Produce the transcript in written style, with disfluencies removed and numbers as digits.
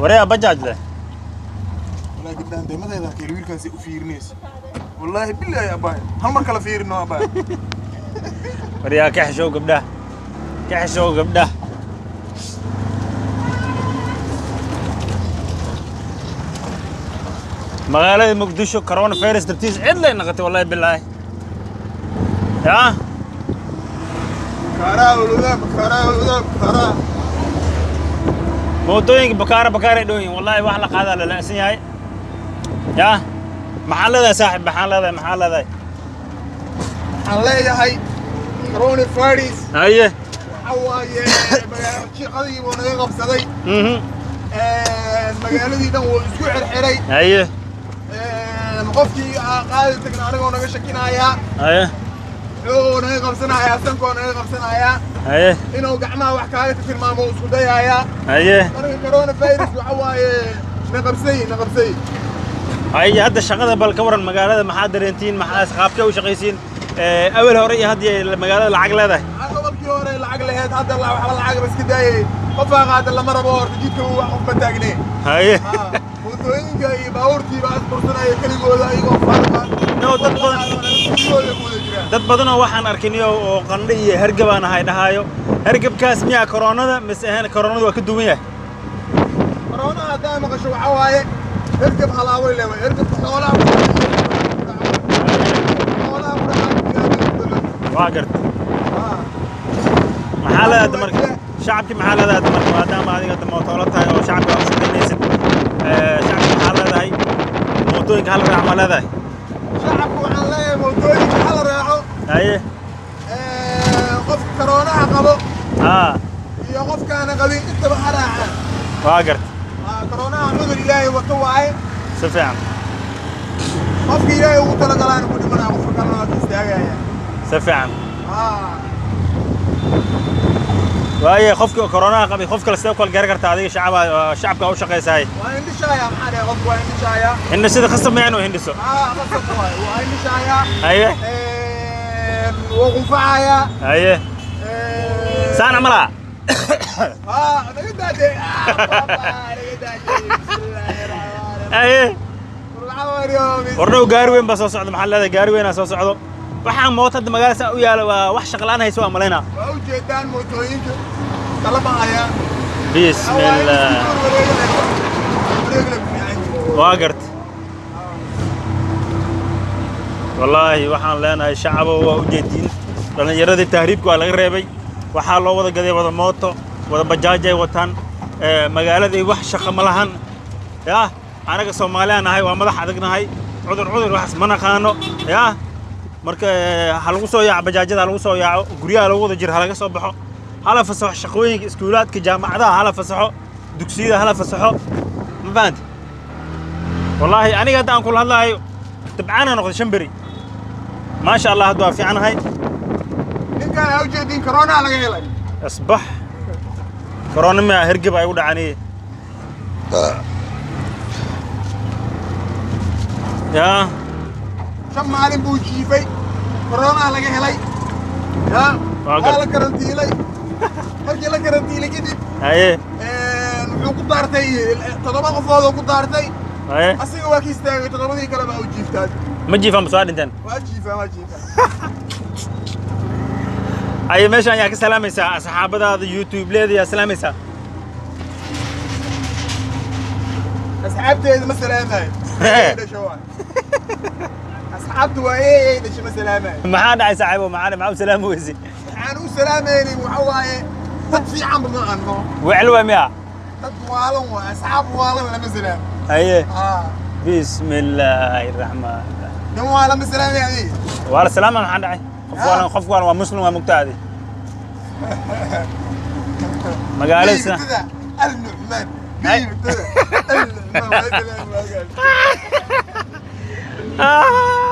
وريها بجاج له والله قدام ده ماذا إذا كيرويل كان فيرنيس والله بالله يا باي هل مرة كلا فيرنا باي وريها كحشو قبله كحشو قبله مغالطة مقدشو كورونا فيروس درتيس عدله نقطة والله بالله يا كارا والوذاب كارا موتوين بكارة دوين والله واحد هذا لا سني هاي يا محل هذا صاحب محل هذا علي هاي كورونا فيروس هاي حواي شيء قديم ونقى بصدي المجال دي ده واسبوع الحري هاي قفتي قاعد تقنعني وانا شكينايا هاي نقى قبسنايا سنكو نقى قبسنايا هاي إنه قعما وحكاية في المامو سودايا هاي أنا كورونا فيروس وحواي نقبسي هاي هذا الشغله بالكبر المقالة محاضر انتين مع اصحابك وشقيسين اول هوري هذه المقالة العقل هذا قبل كيوري العقل هذا الله وحول العقل بس كده قفا قاعد لما ربور تجيك وقف بتاجني هاي وين جاي باورتي بعد برسنا يكلي جودا يقف فارما نو dad badan oo waxaan arkinay oo qandho iyo hargab aan ahay dhahayo hargabkaas miyaa koronada mise ahaan koronadu waa ka duwan yahay corona hadaa maqasho waxa waaye hargab halaaway leeyahay hargab xoolaha waa gart maxalada marka shacabki maxalada marka maadaama adiga mootoolo tahay oo shacabka u shaqeynaysid shacabki maxalada hay mootooyinka hal raac malada shacabku waxaan leeyahay mootooyinka hal raaco haye qof corona qabo iyo qofkaana qabin intaba haraaca waa gart corona cudur ilaahay wato waaye si fiican qofka ilaahay ugu talagalaan ku dhimanaa qofka kalena waa istaagaya si fiican waaye qofka corona qabay qof kale sidoo kale gaar karta adiga shacabka u shaqeysay waa indhishaya maxaa dhahay qofku waa indhishaya inna sida khasab ma inuu hindiso khasab waa indhishaya haye وقفايا ايه سانا ملا نقدر ايه ورنو غاروين بس صعد محل هذا غاروين سو صعدو waxaan mootada magaalada u yaalo waa wax shaqalaan hayso waa maleena waa u jeedaan mootooyinka talabaya bismillah waa gart والله waxaan leenahay shacabo waa u jeedin dhalinyarada tahriibka waa laga reebay waxa loo wada gaday wada mooto wada bajaaj ay wataan magaalada wax shaqo ma lahan yaa anaga Soomaaliyan ahay waa madax adagnahay cudur wax ma naqaano yaa marka hal lagu soo yaac bajaajada lagu soo yaaco guriyaha lagu wada jir halaga soo baxo hala fasaxo shaqooyinka iskuulaadka jaamacadaha hala fasaxo dugsiyada hala fasaxo ma fahanti wallahi aniga hadaan ku hadlayo tabcaana noqdo shanbari ما شاء الله هدوا في عنها هاي إن كان أوجدين كورونا على جهلك أصبح كورونا ما هرجب أيود عني يا شم معلم بوجي في كورونا على جهلك يا على كرنتيلي هرجي لك كرنتيلي كده أيه قطارتي تضرب قفاض وقطارتي أيه أصير واكي استاغي تضرب ذي كلام أوجي فتاد ما تجي فهم سؤال انت ما جيفا اي ماشي ياك سلاميسا اصحابدا يوتيوب ليدي يا سلاميسا اصحابتي مثلا هاي اصحابتي وايه ايش مثلا هاي ما داعي صاحبه معنا سلام ويزي معنا سلاميني وحواي في عم بنقنو وعلوه ميا تطوالون واصحاب والله لما سلام ايه بسم الله الرحمن الرحيم نوالا مسلام يعني ولا سلامة ما حد عي خف وانا ومسلم ومقتدي مقالس النعمان النعمان